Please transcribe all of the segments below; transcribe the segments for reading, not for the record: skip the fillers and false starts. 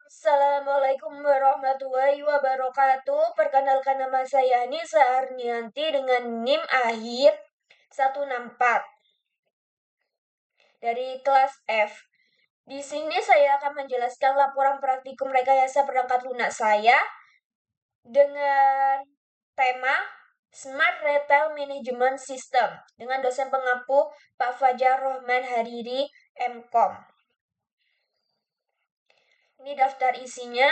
Assalamualaikum warahmatullahi wabarakatuh. Perkenalkan nama saya Nisa Arnianti dengan NIM akhir 164 dari kelas F. Di sini saya akan menjelaskan laporan praktikum rekayasa perangkat lunak saya dengan tema Smart Retail Management System dengan dosen pengampu Pak Fajar Rohman Hariri, MKOM. Ini daftar isinya.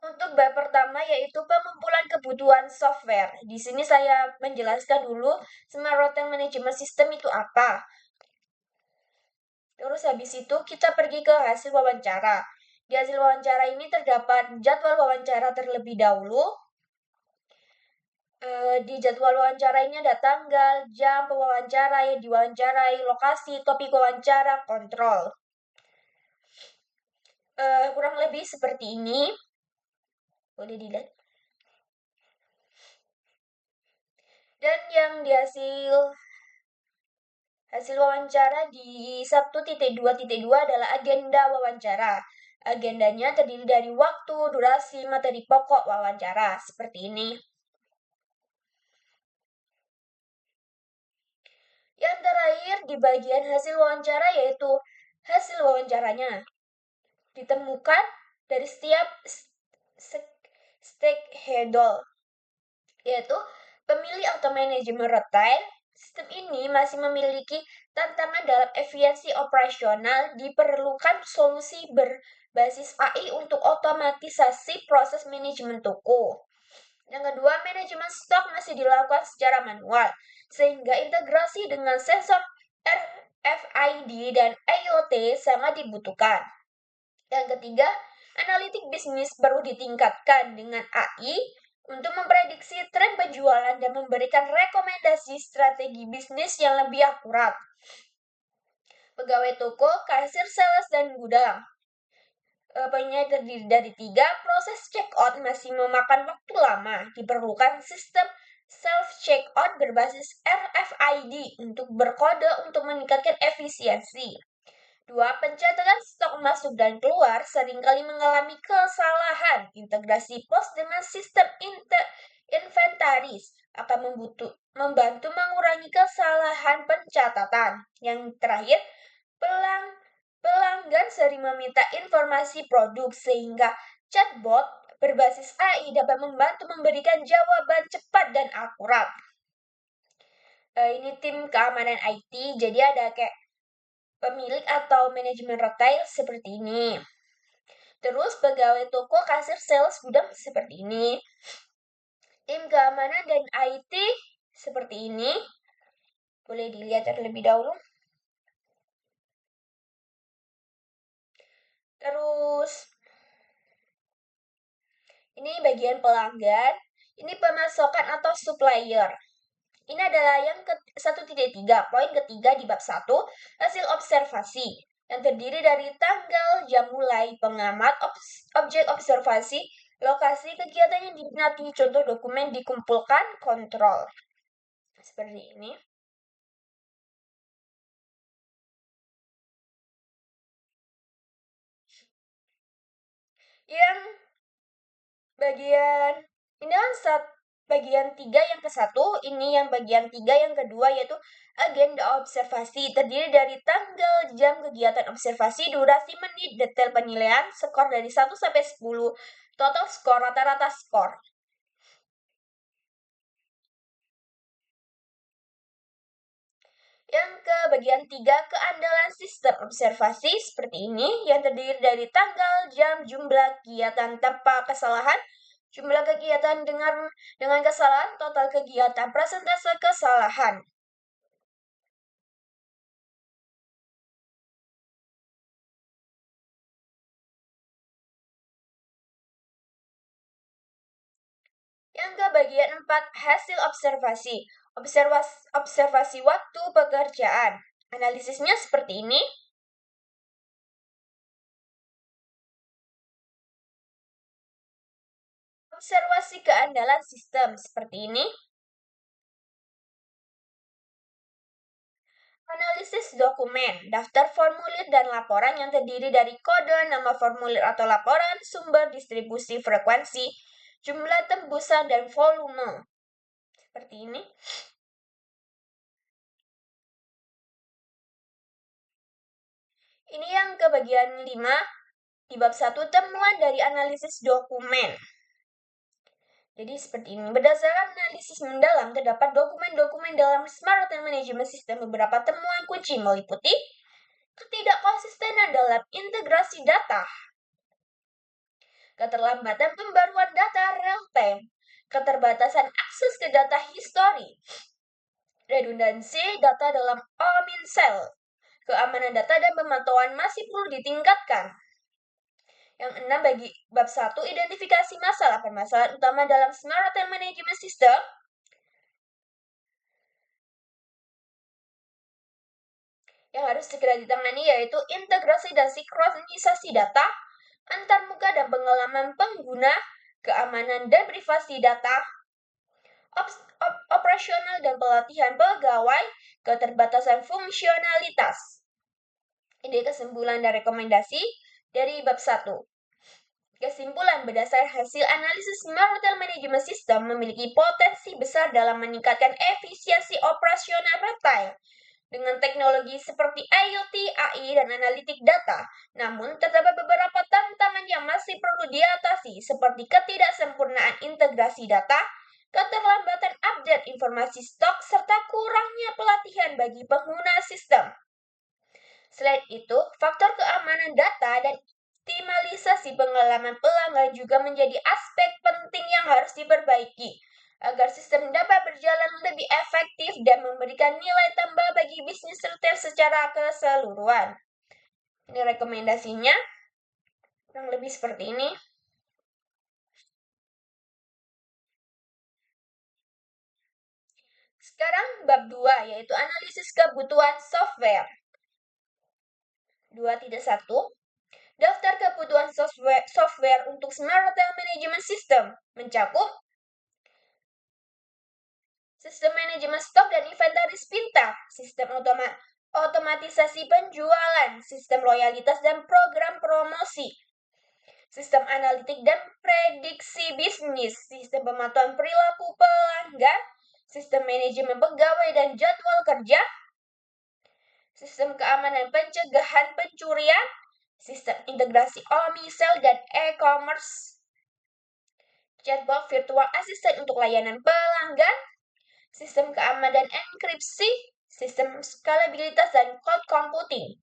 Untuk bab pertama yaitu pengumpulan kebutuhan software. Di sini saya menjelaskan dulu Smart Retail Management System itu apa. Terus habis itu kita pergi ke hasil wawancara. Di hasil wawancara ini terdapat jadwal wawancara terlebih dahulu. Di jadwal wawancara ini ada tanggal, jam pewawancara yang diwawancarai, lokasi, topik wawancara, kontrol. Kurang lebih seperti ini. Boleh dilihat. Dan yang di hasil wawancara di 1.2.2 adalah agenda wawancara. Agendanya terdiri dari waktu, durasi, materi pokok wawancara. Seperti ini. Yang terakhir di bagian hasil wawancara yaitu hasil wawancaranya. Ditemukan dari setiap stakeholder, yaitu pemilih atau manajemen retail. Sistem ini masih memiliki tantangan dalam efisiensi operasional, diperlukan solusi berbasis AI untuk otomatisasi proses manajemen toko. Yang kedua, manajemen stok masih dilakukan secara manual, sehingga integrasi dengan sensor RFID dan IoT sangat dibutuhkan. Yang ketiga, analitik bisnis perlu ditingkatkan dengan AI untuk memprediksi tren penjualan dan memberikan rekomendasi strategi bisnis yang lebih akurat. Pegawai toko, kasir, sales, dan gudang. Poinnya terdiri dari 3, proses check-out masih memakan waktu lama. Diperlukan sistem self-checkout berbasis RFID untuk berkode untuk meningkatkan efisiensi. 2, pencatatan stok masuk dan keluar seringkali mengalami kesalahan. Integrasi POS dengan sistem inventaris akan membantu mengurangi kesalahan pencatatan. Yang terakhir, pelanggan sering meminta informasi produk sehingga chatbot berbasis AI dapat membantu memberikan jawaban cepat dan akurat. Ini tim keamanan IT, jadi ada kayak pemilik atau manajemen retail seperti ini. Terus pegawai toko, kasir, sales, gudang seperti ini. Tim keamanan dan IT seperti ini. Boleh dilihat terlebih dahulu. Terus ini bagian pelanggan. Ini pemasokan atau supplier. Ini adalah yang ke 1.3, poin ketiga di bab 1, hasil observasi, yang terdiri dari tanggal, jam mulai, pengamat, objek observasi, lokasi kegiatan yang diminati, contoh dokumen dikumpulkan, kontrol. Seperti ini. Yang bagian ini kan bagian 3 yang ke-1, ini yang bagian 3 yang kedua yaitu agenda observasi, terdiri dari tanggal, jam kegiatan observasi, durasi menit, detail penilaian, skor dari 1 sampai 10, total skor, rata-rata skor. Yang ke bagian 3, keandalan sistem observasi seperti ini, yang terdiri dari tanggal, jam, jumlah kegiatan tanpa kesalahan, jumlah kegiatan dengan kesalahan, total kegiatan, persentase kesalahan. Yang ke bagian 4, hasil observasi. Observasi waktu pekerjaan. Analisisnya seperti ini. Observasi keandalan sistem seperti ini. Analisis dokumen, daftar formulir dan laporan yang terdiri dari kode, nama formulir atau laporan, sumber, distribusi, frekuensi, jumlah tembusan, dan volume. Seperti ini. Ini yang ke bagian 5, di bab 1, temuan dari analisis dokumen. Jadi seperti ini, berdasarkan analisis mendalam, terdapat dokumen-dokumen dalam Smart Hotel Management System. Beberapa temuan kunci meliputi ketidakkonsistenan dalam integrasi data, keterlambatan pembaruan data real time, keterbatasan akses ke data histori, redundansi data dalam admin cell, keamanan data dan pemantauan masih perlu ditingkatkan. Yang 6, bagi bab 1, identifikasi masalah permasalahan utama dalam Smart Hotel Management System. Yang harus segera ditangani yaitu integrasi dan sinkronisasi data, antarmuka dan pengalaman pengguna, keamanan dan privasi data, operasional dan pelatihan pegawai, keterbatasan fungsionalitas. Ini kesimpulan dan rekomendasi dari bab 1. Kesimpulan, berdasarkan hasil analisis Smart Hotel Management System memiliki potensi besar dalam meningkatkan efisiensi operasional retail dengan teknologi seperti IoT, AI, dan analitik data. Namun, terdapat beberapa tantangan yang masih perlu diatasi, seperti ketidaksempurnaan integrasi data, keterlambatan update informasi stok, serta kurangnya pelatihan bagi pengguna sistem. Selain itu, faktor keamanan data dan optimalisasi pengalaman pelanggan juga menjadi aspek penting yang harus diperbaiki agar sistem dapat berjalan lebih efektif dan memberikan nilai tambah bagi bisnis retail secara keseluruhan. Ini rekomendasinya, kurang lebih seperti ini. Sekarang bab 2, yaitu analisis kebutuhan software. 2.1, daftar kebutuhan software untuk Smart Hotel Management System mencakup sistem manajemen stok dan inventaris pintar, sistem otomatisasi penjualan, sistem loyalitas dan program promosi, sistem analitik dan prediksi bisnis, sistem pemantauan perilaku pelanggan, sistem manajemen pegawai dan jadwal kerja, sistem keamanan pencegahan pencurian, sistem integrasi omnisel dan e-commerce, chatbot virtual assistant untuk layanan pelanggan, sistem keamanan dan enkripsi, sistem skalabilitas dan cloud computing.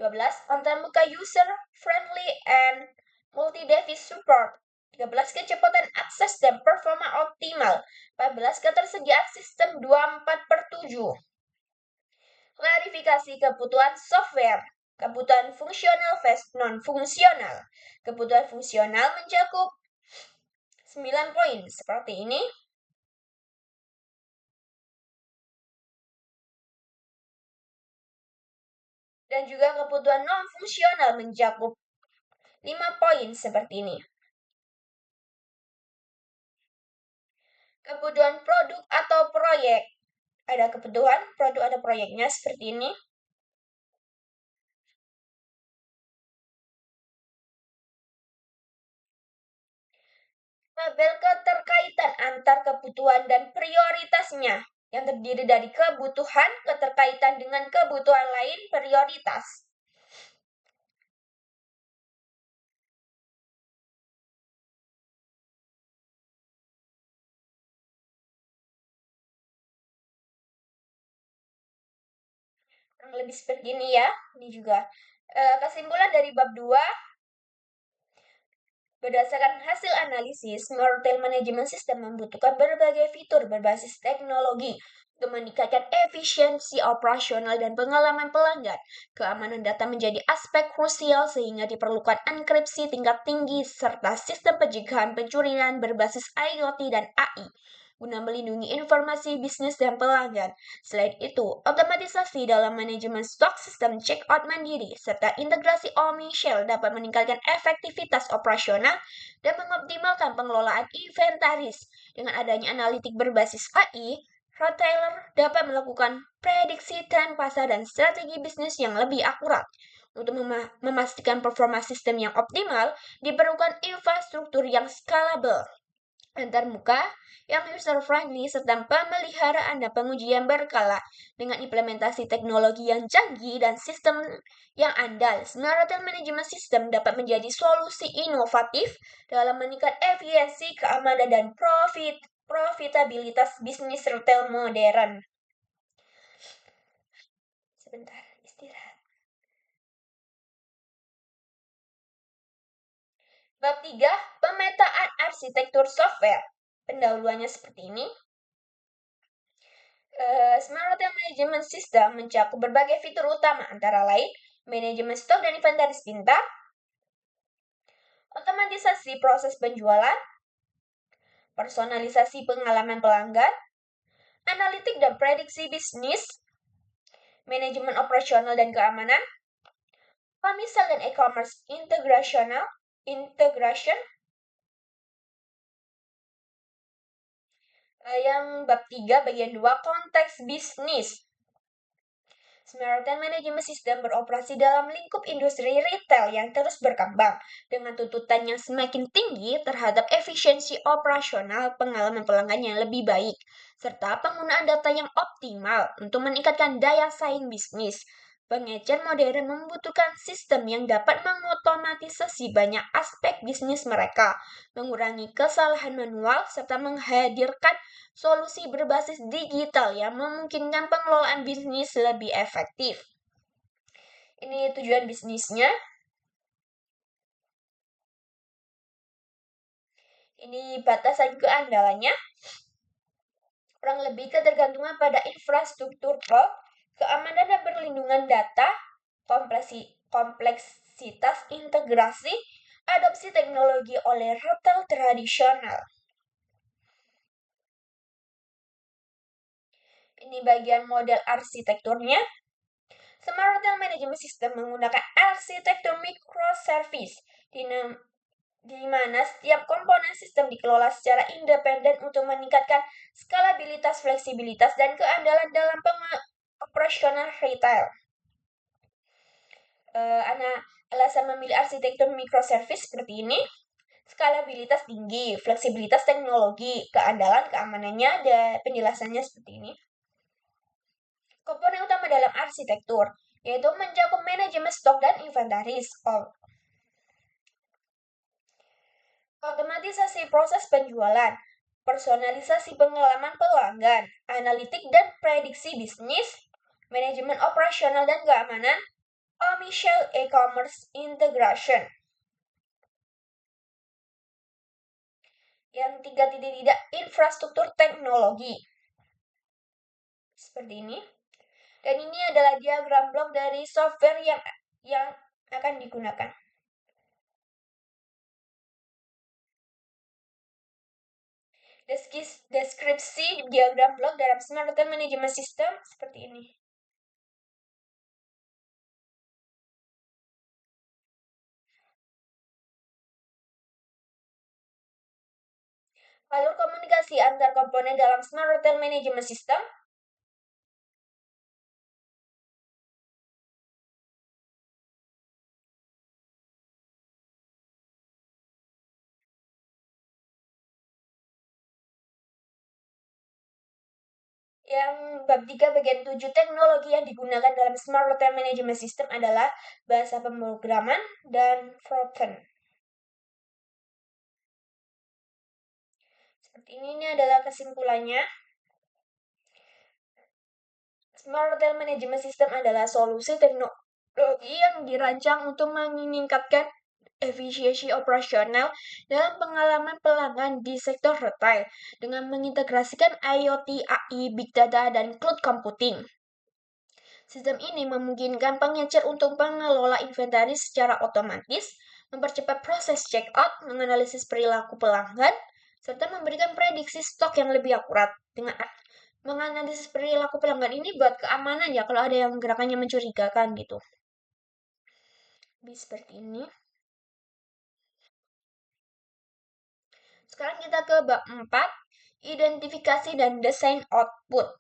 12. Antarmuka user friendly and multi-device support. 13. Kecepatan akses dan performa optimal. 14. Ketersediaan sistem 24/7. Klarifikasi kebutuhan software. Kebutuhan fungsional versus non-fungsional. Kebutuhan fungsional mencakup 9 poin seperti ini. Dan juga kebutuhan non-fungsional mencakup 5 poin seperti ini. Kebutuhan produk atau proyek. Ada kebutuhan produk atau proyeknya seperti ini. Tabel keterkaitan antar kebutuhan dan prioritasnya yang terdiri dari kebutuhan, keterkaitan dengan kebutuhan lain, prioritas. Kurang lebih seperti ini ya. Ini juga kesimpulan dari bab 2. Berdasarkan hasil analisis, Smart Hotel Management System membutuhkan berbagai fitur berbasis teknologi untuk meningkatkan efisiensi operasional dan pengalaman pelanggan. Keamanan data menjadi aspek krusial sehingga diperlukan enkripsi tingkat tinggi serta sistem pencegahan pencurian berbasis IoT dan AI guna melindungi informasi bisnis dan pelanggan. Selain itu, otomatisasi dalam manajemen stok, sistem check-out mandiri, serta integrasi omnichannel dapat meningkatkan efektivitas operasional dan mengoptimalkan pengelolaan inventaris. Dengan adanya analitik berbasis AI, retailer dapat melakukan prediksi tren pasar dan strategi bisnis yang lebih akurat. Untuk memastikan performa sistem yang optimal, diperlukan infrastruktur yang scalable, antarmuka, yang user-friendly, serta pemeliharaan dan pengujian berkala. Dengan implementasi teknologi yang canggih dan sistem yang andal, Smart Retail Management System dapat menjadi solusi inovatif dalam meningkatkan efisiensi, keamanan, dan profitabilitas bisnis retail modern. Sebentar, istirahat. Bab 3, pemetaan arsitektur software. Pendahuluannya seperti ini. Smart Retail Management System mencakup berbagai fitur utama, antara lain manajemen stok dan inventaris pintar, otomatisasi proses penjualan, personalisasi pengalaman pelanggan, analitik dan prediksi bisnis, manajemen operasional dan keamanan, pemisah dan e-commerce integration. Yang bab 3 bagian 2, konteks bisnis. Smart Retail Management System beroperasi dalam lingkup industri retail yang terus berkembang dengan tuntutan yang semakin tinggi terhadap efisiensi operasional, pengalaman pelanggan yang lebih baik, serta penggunaan data yang optimal untuk meningkatkan daya saing bisnis. Pengecer modern membutuhkan sistem yang dapat mengotomatisasi banyak aspek bisnis mereka, mengurangi kesalahan manual, serta menghadirkan solusi berbasis digital yang memungkinkan pengelolaan bisnis lebih efektif. Ini tujuan bisnisnya. Ini batasan keandalannya. Kurang lebih ketergantungan pada infrastruktur cloud, keamanan dan perlindungan data, kompleksitas integrasi, adopsi teknologi oleh retail tradisional. Ini bagian model arsitekturnya. Smart Retail Management System menggunakan arsitektur microservice, di mana setiap komponen sistem dikelola secara independen untuk meningkatkan skalabilitas, fleksibilitas, dan keandalan dalam operasional retail. Alasan memilih arsitektur microservice seperti ini: skalabilitas tinggi, fleksibilitas teknologi, keandalan keamanannya, dan penjelasannya seperti ini. Komponen utama dalam arsitektur yaitu mencakup manajemen stok dan inventaris, otomatisasi proses penjualan, personalisasi pengalaman pelanggan, analitik dan prediksi bisnis, manajemen operasional dan keamanan, omnichannel e-commerce integration. Yang tiga tidak infrastruktur teknologi. Seperti ini. Dan ini adalah diagram blok dari software yang akan digunakan. Deskripsi diagram blok dalam Smart Retail Management System seperti ini. Alur komunikasi antar komponen dalam Smart Retail Management System. Yang bab 3 bagian 7, teknologi yang digunakan dalam Smart Retail Management System adalah bahasa pemrograman dan frontend. Seperti ini adalah kesimpulannya. Smart Retail Management System adalah solusi teknologi yang dirancang untuk meningkatkan efisiensi operasional dalam pengalaman pelanggan di sektor retail dengan mengintegrasikan IoT, AI, Big Data, dan Cloud Computing. Sistem ini memungkinkan pengecer untuk mengelola inventaris secara otomatis, mempercepat proses checkout, menganalisis perilaku pelanggan, serta memberikan prediksi stok yang lebih akurat. Dengan menganalisis perilaku pelanggan ini buat keamanan ya, kalau ada yang gerakannya mencurigakan gitu. Seperti ini. Sekarang kita ke bab 4, Identifikasi dan desain output.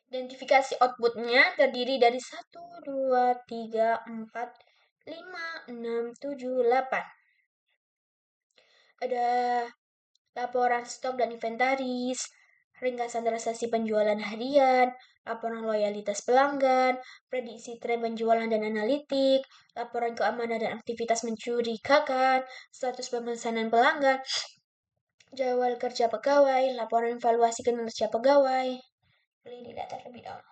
Identifikasi outputnya terdiri dari 1, 2, 3, 4, 5, 6, 7, 8. Ada laporan stok dan inventaris, ringkasan transaksi penjualan harian, laporan loyalitas pelanggan, prediksi tren penjualan dan analitik, laporan keamanan dan aktivitas mencurigakan, status pemesanan pelanggan, jadwal kerja pegawai, laporan evaluasi kinerja pegawai. Ini dilihat terlebih dahulu.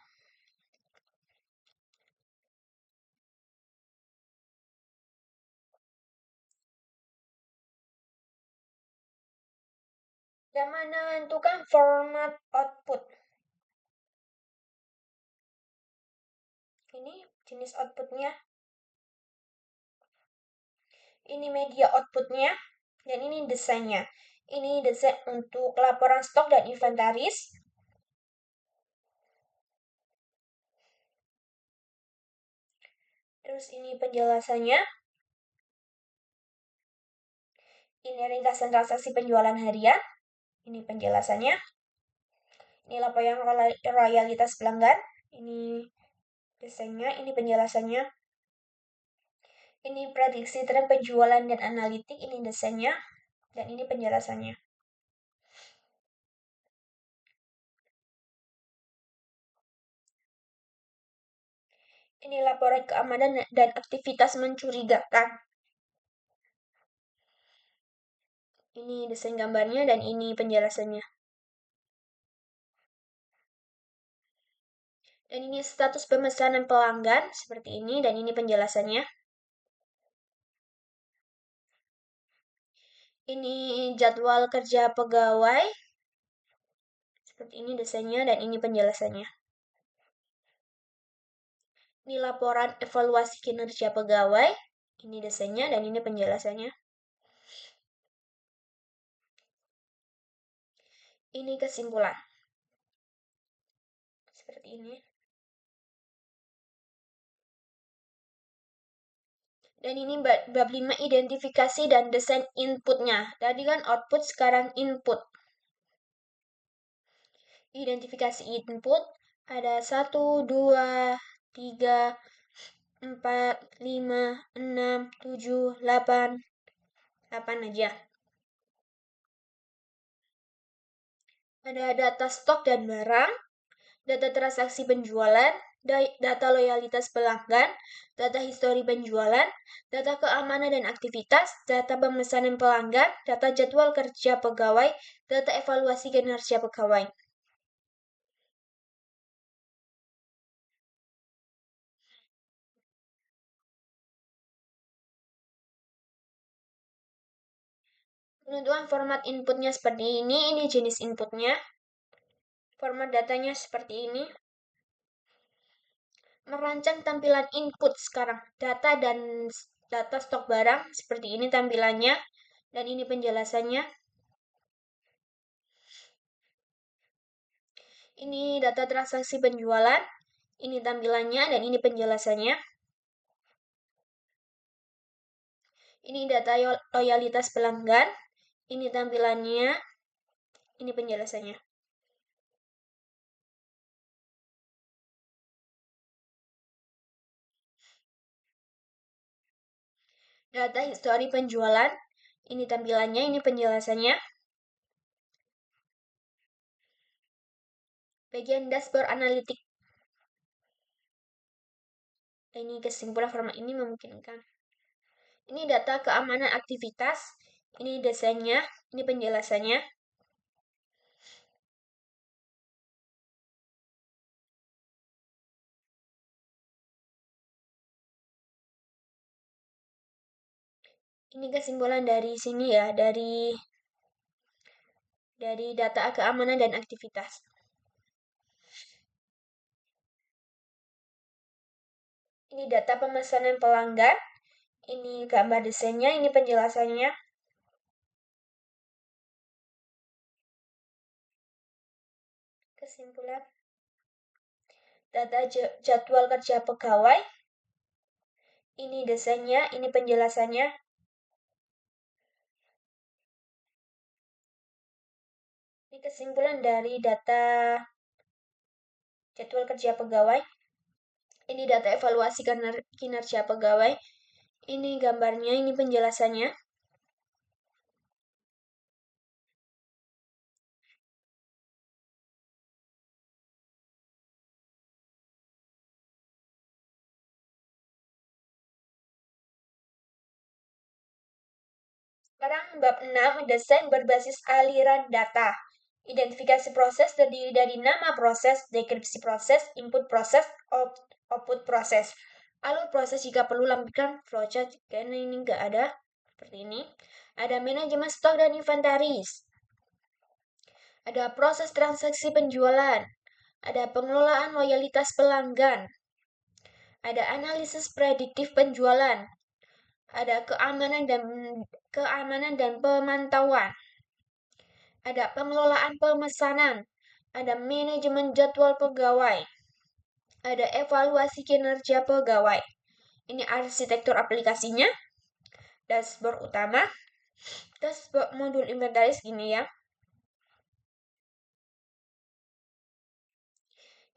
Dan menentukan format output. Ini jenis outputnya. Ini media outputnya. Dan ini desainnya. Ini desain untuk laporan stok dan inventaris. Terus ini penjelasannya. Ini ringkasan transaksi penjualan harian. Ini penjelasannya. Ini laporan royalitas pelanggan. Ini desainnya, ini penjelasannya. Ini prediksi tren penjualan dan analitik, ini desainnya. Dan ini penjelasannya. Ini laporan keamanan dan aktivitas mencurigakan. Ini desain gambarnya dan ini penjelasannya. Dan ini status pemesanan pelanggan seperti ini dan ini penjelasannya. Ini jadwal kerja pegawai. Seperti ini desainnya dan ini penjelasannya. Ini laporan evaluasi kinerja pegawai. Ini desainnya dan ini penjelasannya. Ini kesimpulan. Seperti ini. Dan ini bab 5 identifikasi dan desain inputnya. Tadi kan output, sekarang input. Identifikasi input ada 1, 2, 3, 4, 5, 6, 7, 8. 8 aja. Ada data stok dan barang, data transaksi penjualan, data loyalitas pelanggan, data histori penjualan, data keamanan dan aktivitas, data pemesanan pelanggan, data jadwal kerja pegawai, data evaluasi kinerja pegawai. Penentuan format inputnya seperti ini jenis inputnya. Format datanya seperti ini. Merancang tampilan input sekarang. Data stok barang seperti ini tampilannya. Dan ini penjelasannya. Ini data transaksi penjualan. Ini tampilannya dan ini penjelasannya. Ini data loyalitas pelanggan. Ini tampilannya. Ini penjelasannya. Data histori penjualan. Ini tampilannya, ini penjelasannya. Bagian dashboard analitik. Ini kesimpulan format ini memungkinkan. Ini data keamanan aktivitas. Ini desainnya, ini penjelasannya. Ini kesimpulan dari sini ya, dari data keamanan dan aktivitas. Ini data pemesanan pelanggan. Ini gambar desainnya, ini penjelasannya. Kesimpulan. Data jadwal kerja pegawai. Ini desainnya, ini penjelasannya. Ini kesimpulan dari data jadwal kerja pegawai. Ini data evaluasi kinerja pegawai. Ini gambarnya, ini penjelasannya. Sekarang bab 6, desain berbasis aliran data. Identifikasi proses terdiri dari nama proses, deskripsi proses, input proses, output proses. Alur proses jika perlu lampirkan flowchart, karena ini nggak ada, seperti ini. Ada manajemen stok dan inventaris. Ada proses transaksi penjualan. Ada pengelolaan loyalitas pelanggan. Ada analisis prediktif penjualan. Ada keamanan dan pemantauan. Ada pengelolaan pemesanan, ada manajemen jadwal pegawai, ada evaluasi kinerja pegawai. Ini arsitektur aplikasinya, dashboard utama, dashboard modul inventaris gini ya.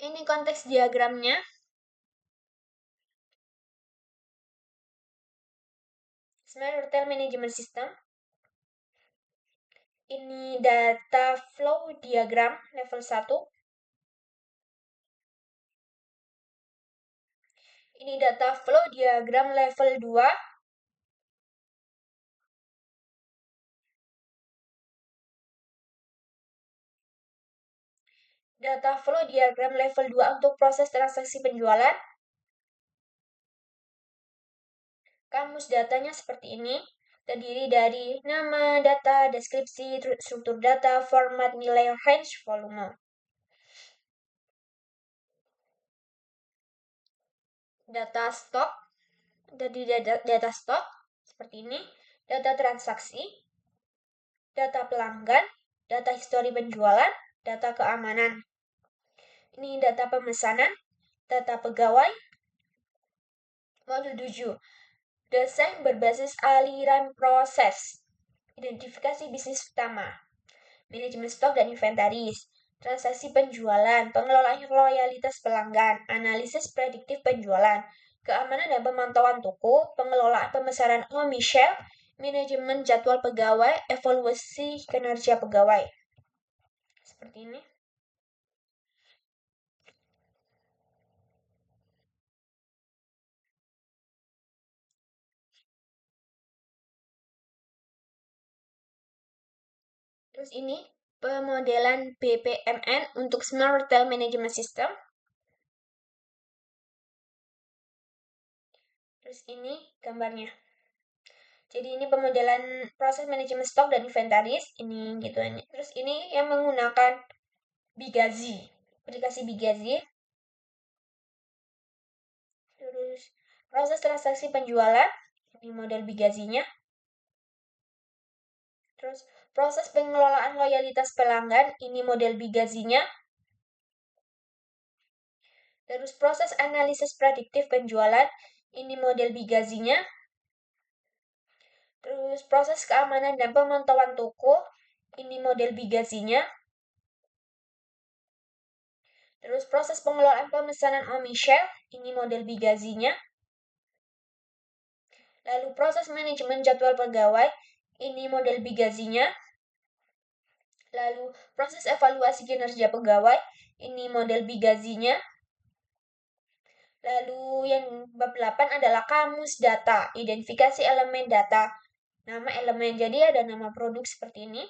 Ini konteks diagramnya. Smart Retail Management System. Ini data flow diagram level 1. Ini data flow diagram level 2. Data flow diagram level 2 untuk proses transaksi penjualan. Kamus datanya seperti ini, terdiri dari nama, data, deskripsi, struktur data, format, nilai, range, volume. Data stok, dari data stok, seperti ini. Data transaksi, data pelanggan, data histori penjualan, data keamanan. Ini data pemesanan, data pegawai. Modul 7. Desain berbasis aliran proses. Identifikasi bisnis utama. Manajemen stok dan inventaris, transaksi penjualan, pengelolaan loyalitas pelanggan, analisis prediktif penjualan, keamanan dan pemantauan toko, pengelolaan pemesanan omnichannel, manajemen jadwal pegawai, evaluasi kinerja pegawai. Seperti ini. Terus ini pemodelan BPMN untuk Smart Retail Management System. Terus ini gambarnya. Jadi ini pemodelan proses manajemen stok dan inventaris. Ini gitu. Terus ini yang menggunakan Bigazi, aplikasi Bigazi. Terus proses transaksi penjualan, ini model Bigazinya. Terus proses pengelolaan loyalitas pelanggan, ini model Bigazinya. Terus proses analisis prediktif penjualan, ini model Bigazinya. Terus proses keamanan dan pemantauan toko, ini model Bigazinya. Terus proses pengelolaan pemesanan omnichannel, ini model Bigazinya. Lalu proses manajemen jadwal pegawai, ini model Bigazinya. Lalu proses evaluasi kinerja pegawai, ini model Bigazinya. Lalu yang bab 8 adalah kamus data, identifikasi elemen data. Nama elemen, jadi ada nama produk seperti ini.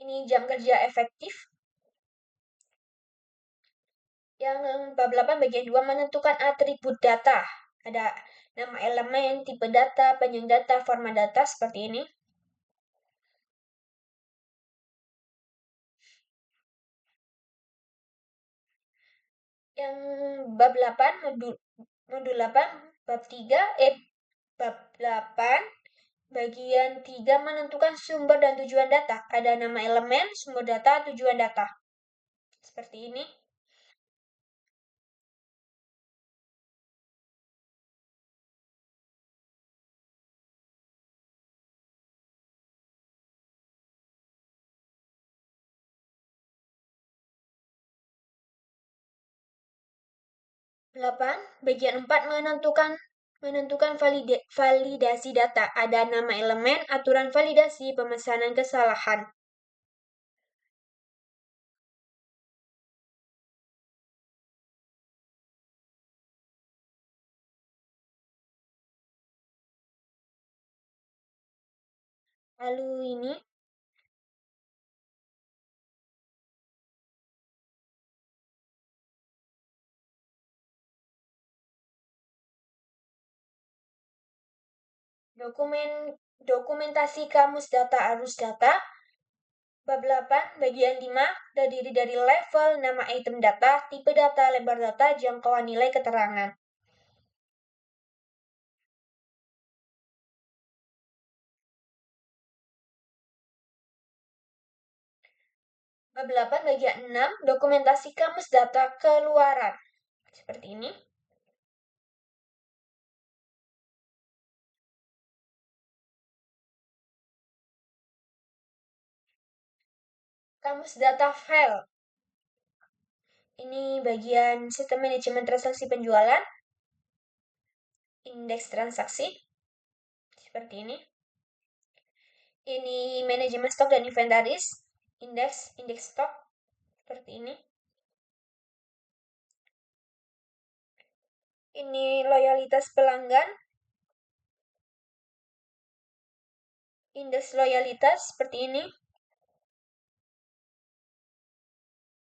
Ini jam kerja efektif. Yang bab 8 bagian 2 menentukan atribut data. Ada nama elemen, tipe data, panjang data, format data seperti ini. Yang bab 8 modul 8 bab 3 bab 8 Bagian 3 menentukan sumber dan tujuan data. Ada nama elemen, sumber data, tujuan data. Seperti ini. 8. Bagian 4 menentukan validasi data. Ada nama elemen, aturan validasi, pemesanan kesalahan. Lalu ini dokumentasi kamus data arus data. Bab 8, bagian 5, terdiri dari level, nama item data, tipe data, lebar data, jangkauan nilai keterangan. Bab 8, bagian 6, dokumentasi kamus data keluaran. Seperti ini. Kamus data file. Ini bagian sistem manajemen transaksi penjualan. Indeks transaksi. Seperti ini. Ini manajemen stok dan inventaris. Indeks stok. Seperti ini. Ini loyalitas pelanggan. Indeks loyalitas seperti ini.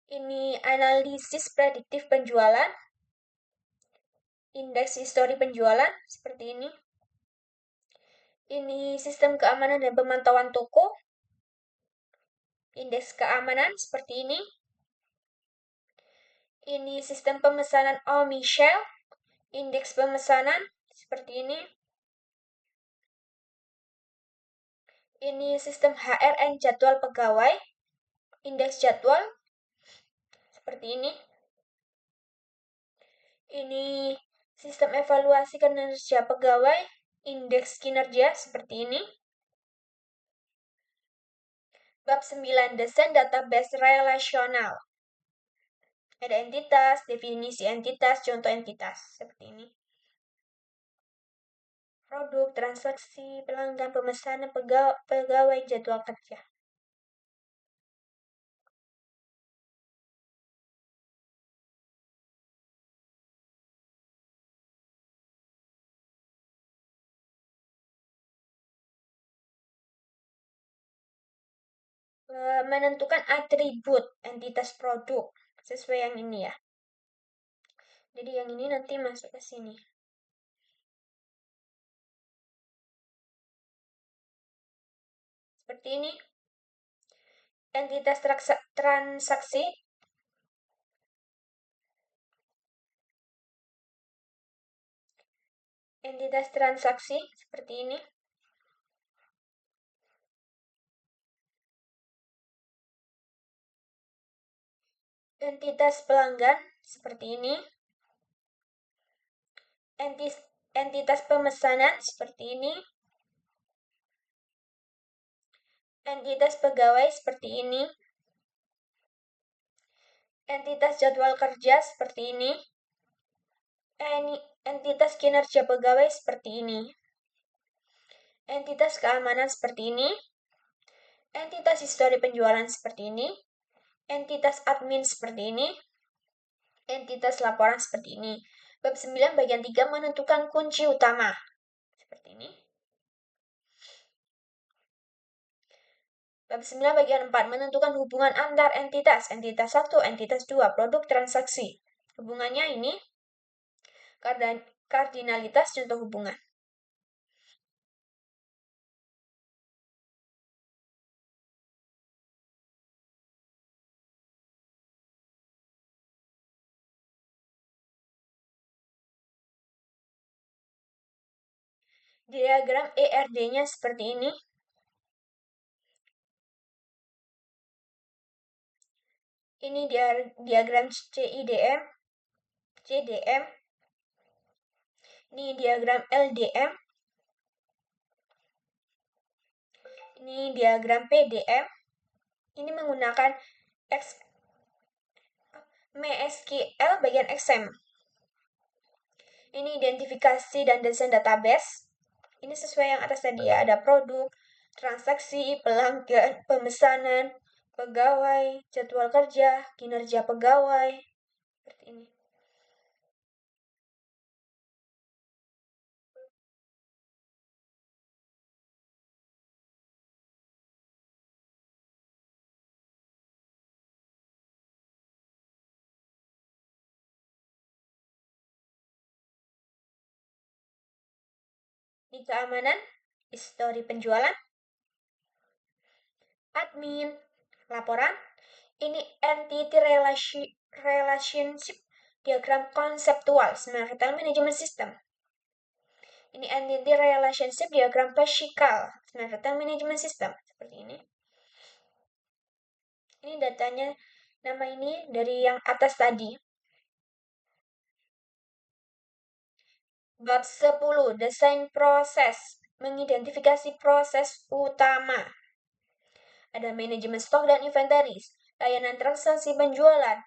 Ini analisis prediktif penjualan. Indeks histori penjualan seperti ini. Ini sistem keamanan dan pemantauan toko. Indeks keamanan seperti ini. Ini sistem pemesanan omnichannel. Indeks pemesanan seperti ini. Ini sistem HRN jadwal pegawai. Indeks jadwal seperti ini. Ini sistem evaluasi kinerja pegawai. Indeks kinerja seperti ini. Bab 9, desain database relasional. Ada entitas, definisi entitas, contoh entitas. Seperti ini. Produk, transaksi, pelanggan, pemesanan, pegawai, jadwal kerja. Menentukan atribut entitas produk sesuai yang ini ya. Jadi yang ini nanti masuk ke sini. Seperti ini. Entitas transaksi. Entitas transaksi seperti ini. Entitas pelanggan seperti ini. Entitas pemesanan seperti ini. Entitas pegawai seperti ini. Entitas jadwal kerja seperti ini. Entitas kinerja pegawai seperti ini. Entitas keamanan seperti ini. Entitas histori penjualan seperti ini. Entitas admin seperti ini. Entitas laporan seperti ini. Bab 9 bagian 3 menentukan kunci utama. Seperti ini. Bab 9 bagian 4 menentukan hubungan antar entitas. Entitas 1, entitas 2, produk transaksi. Hubungannya ini kardinalitas contoh hubungan. Diagram ERD-nya seperti ini. Ini diagram CIDM, CDM. Ini diagram LDM. Ini diagram PDM. Ini menggunakan MySQL bagian XM. Ini identifikasi dan desain database. Ini sesuai yang atas tadi ya, ada produk, transaksi, pelanggan, pemesanan, pegawai, jadwal kerja, kinerja pegawai, seperti ini. Ini keamanan, histori penjualan, admin, laporan. Ini entity relationship, diagram konseptual, retail management system. Ini entity relationship diagram physical, retail management system. Seperti ini. Ini datanya, nama ini dari yang atas tadi. Bab 10, desain proses, mengidentifikasi proses utama. Ada manajemen stok dan inventaris, layanan transaksi penjualan,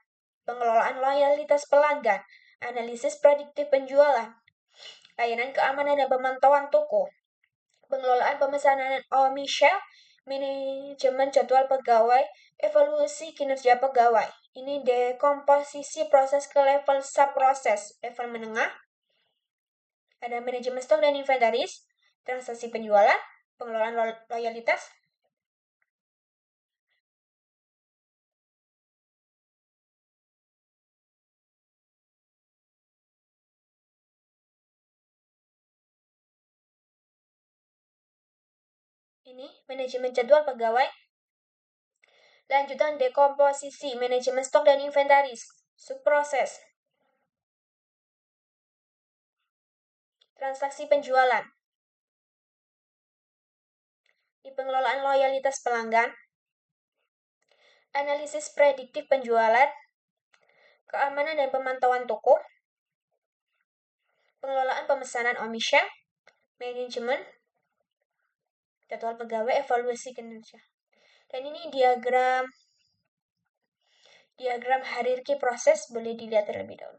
pengelolaan loyalitas pelanggan, analisis prediktif penjualan, layanan keamanan dan pemantauan toko, pengelolaan pemesanan omnichannel, manajemen jadwal pegawai, evaluasi kinerja pegawai. Ini dekomposisi proses ke level subproses, level menengah. Ada manajemen stok dan inventaris, transaksi penjualan, pengelolaan loyalitas. Ini manajemen jadwal pegawai. Lanjutan dekomposisi, manajemen stok dan inventaris, subproses. Transaksi penjualan. Di pengelolaan loyalitas pelanggan. Analisis prediktif penjualan. Keamanan dan pemantauan toko. Pengelolaan pemesanan omnichannel. Manajemen jadwal pegawai, evaluasi kinerja. Dan ini diagram hierarki proses, boleh dilihat terlebih dahulu.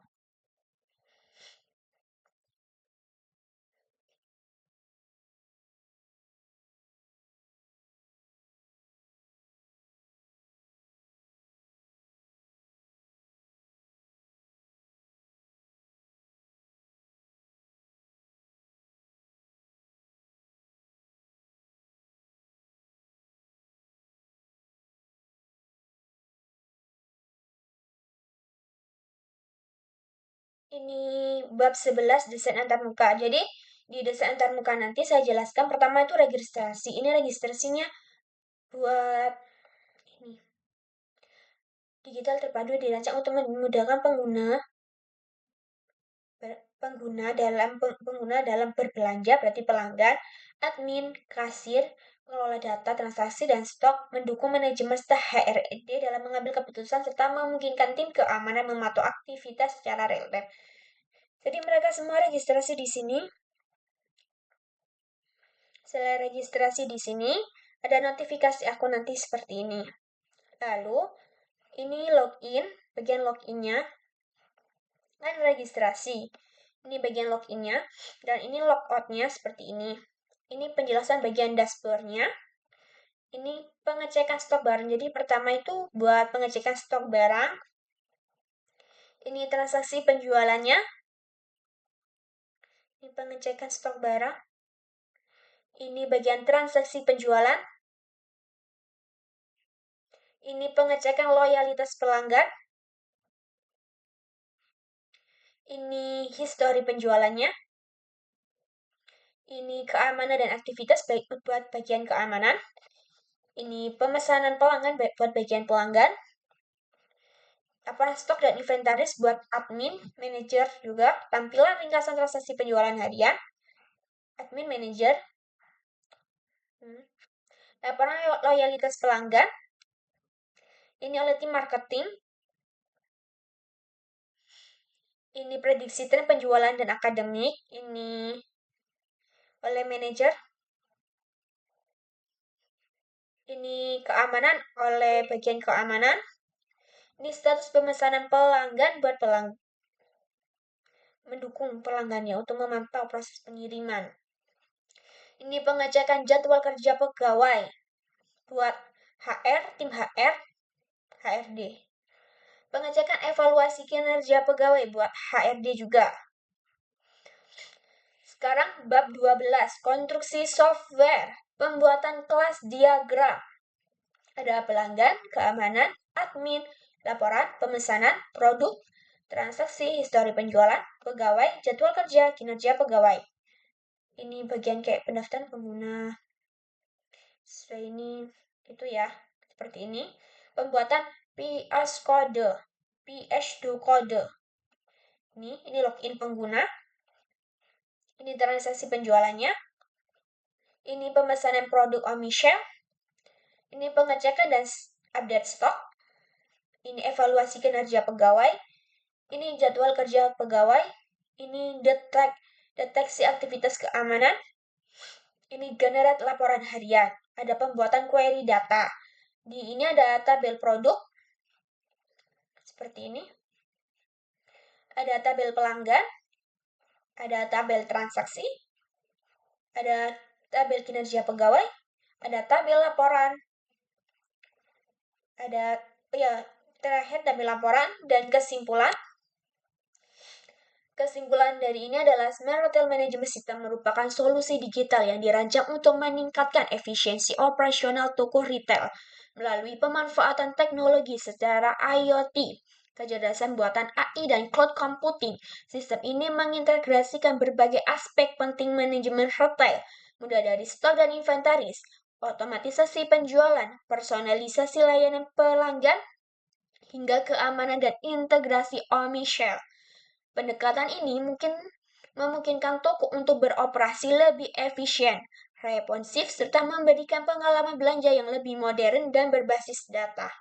Ini bab 11 desain antarmuka. Jadi di desain antarmuka nanti saya jelaskan pertama itu registrasi. Ini registrasinya buat ini. Digital terpadu dirancang untuk memudahkan pengguna dalam berbelanja, berarti pelanggan, admin, kasir, pengelola data, transaksi, dan stok, mendukung manajemen staf HRD dalam mengambil keputusan serta memungkinkan tim keamanan memantau aktivitas secara real time. Jadi mereka semua registrasi di sini. Setelah registrasi di sini, ada notifikasi akun nanti seperti ini. Lalu, ini login, bagian loginnya, kan registrasi. Ini bagian loginnya, dan ini logoutnya seperti ini. Ini penjelasan bagian dashboardnya. Ini pengecekan stok barang. Jadi pertama itu buat pengecekan stok barang. Ini transaksi penjualannya. Ini pengecekan stok barang. Ini bagian transaksi penjualan. Ini pengecekan loyalitas pelanggan. Ini histori penjualannya. Ini keamanan dan aktivitas baik buat bagian keamanan. Ini pemesanan pelanggan buat bagian pelanggan. Stok dan inventaris buat admin, manajer juga. Tampilan ringkasan transaksi penjualan harian. admin manager, laporan loyalitas pelanggan, ini oleh tim marketing, ini prediksi tren penjualan dan akademik, ini oleh manajer, ini keamanan oleh bagian keamanan, ini status pemesanan pelanggan buat mendukung pelanggannya untuk memantau proses pengiriman. Ini pengecekan jadwal kerja pegawai buat HR, tim HR, HRD. Pengecekan evaluasi kinerja pegawai buat HRD juga. Sekarang bab 12, konstruksi software, pembuatan kelas diagram. Ada pelanggan, keamanan, admin, laporan, pemesanan, produk, transaksi, histori penjualan, pegawai, jadwal kerja, kinerja pegawai. Ini bagian kayak pendaftaran pengguna. Setelah ini itu ya, seperti ini. Pembuatan PS kode, PS2 kode. Ini login pengguna. Ini transaksi penjualannya. Ini pemesanan produk omnichannel. Ini pengecekan dan update stok. Ini evaluasi kinerja pegawai. Ini jadwal kerja pegawai. Ini deteksi aktivitas keamanan. Ini generate laporan harian. Ada pembuatan query data. Di ini ada tabel produk. Seperti ini. Ada tabel pelanggan. Ada tabel transaksi. Ada tabel kinerja pegawai. Ada tabel laporan. Ada terakhir tabel laporan dan kesimpulan. Kesimpulan dari ini adalah Smart Retail Management System merupakan solusi digital yang dirancang untuk meningkatkan efisiensi operasional toko retail melalui pemanfaatan teknologi secara IoT, kecerdasan buatan AI, dan cloud computing. Sistem ini mengintegrasikan berbagai aspek penting manajemen retail, mulai dari stok dan inventaris, otomatisasi penjualan, personalisasi layanan pelanggan, hingga keamanan dan integrasi omnichannel. Pendekatan ini memungkinkan toko untuk beroperasi lebih efisien, responsif, serta memberikan pengalaman belanja yang lebih modern dan berbasis data.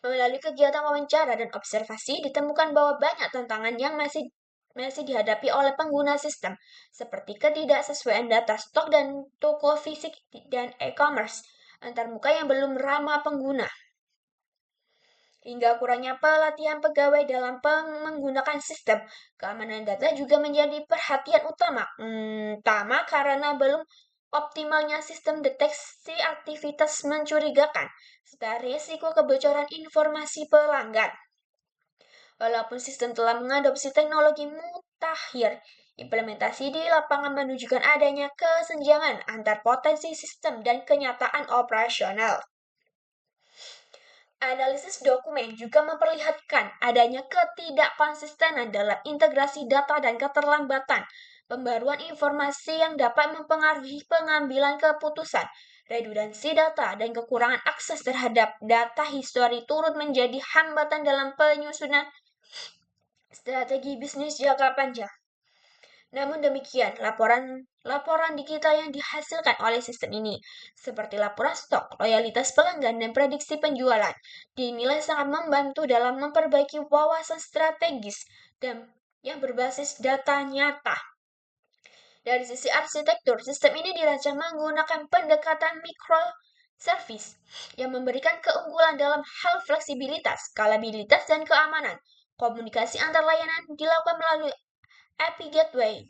Melalui kegiatan wawancara dan observasi, ditemukan bahwa banyak tantangan yang masih dihadapi oleh pengguna sistem, seperti ketidaksesuaian data stok dan toko fisik dan e-commerce antarmuka yang belum ramah pengguna, hingga kurangnya pelatihan pegawai dalam menggunakan sistem. Keamanan data juga menjadi perhatian utama karena belum optimalnya sistem deteksi aktivitas mencurigakan, serta risiko kebocoran informasi pelanggan. Walaupun sistem telah mengadopsi teknologi mutakhir, implementasi di lapangan menunjukkan adanya kesenjangan antar potensi sistem dan kenyataan operasional. Analisis dokumen juga memperlihatkan adanya ketidakkonsistenan dalam integrasi data dan keterlambatan pembaruan informasi yang dapat mempengaruhi pengambilan keputusan. Redundansi data dan kekurangan akses terhadap data histori turut menjadi hambatan dalam penyusunan strategi bisnis jangka panjang. Namun demikian, laporan digital yang dihasilkan oleh sistem ini, seperti laporan stok, loyalitas pelanggan, dan prediksi penjualan, dinilai sangat membantu dalam memperbaiki wawasan strategis dan yang berbasis data nyata. Dari sisi arsitektur, sistem ini dirancang menggunakan pendekatan microservice yang memberikan keunggulan dalam hal fleksibilitas, skalabilitas, dan keamanan. Komunikasi antar layanan dilakukan melalui API Gateway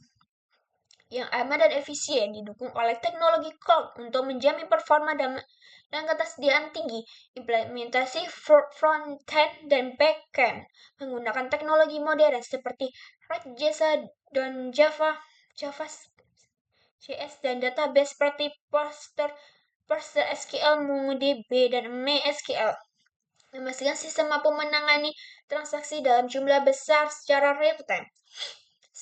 yang aman dan efisien, didukung oleh teknologi cloud untuk menjamin performa dan ketersediaan tinggi. Implementasi front-end dan back-end menggunakan teknologi modern seperti REST dan JS dan database seperti PostgreSQL, MongoDB, dan MySQL. Memastikan sistem mampu menangani transaksi dalam jumlah besar secara real-time.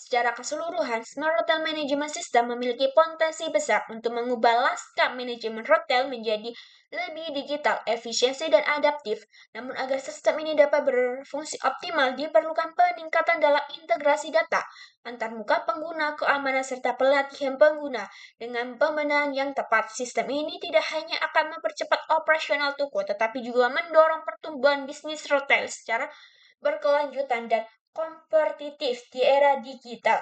Secara keseluruhan, Smart Hotel Management System memiliki potensi besar untuk mengubah lanskap manajemen hotel menjadi lebih digital, efisiensi, dan adaptif. Namun agar sistem ini dapat berfungsi optimal, diperlukan peningkatan dalam integrasi data, antarmuka pengguna, keamanan, serta pelatihan pengguna. Dengan pembenahan yang tepat, sistem ini tidak hanya akan mempercepat operasional toko, tetapi juga mendorong pertumbuhan bisnis hotel secara berkelanjutan dan kompetitif di era digital.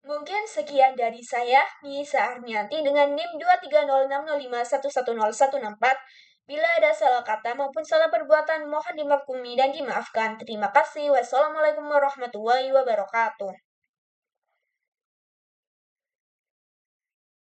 Mungkin sekian dari saya, Nisa Armianti dengan NIM 23060511014. Bila ada salah kata maupun salah perbuatan, mohon dimaklumi dan dimaafkan. Terima kasih. Wassalamualaikum warahmatullahi wabarakatuh.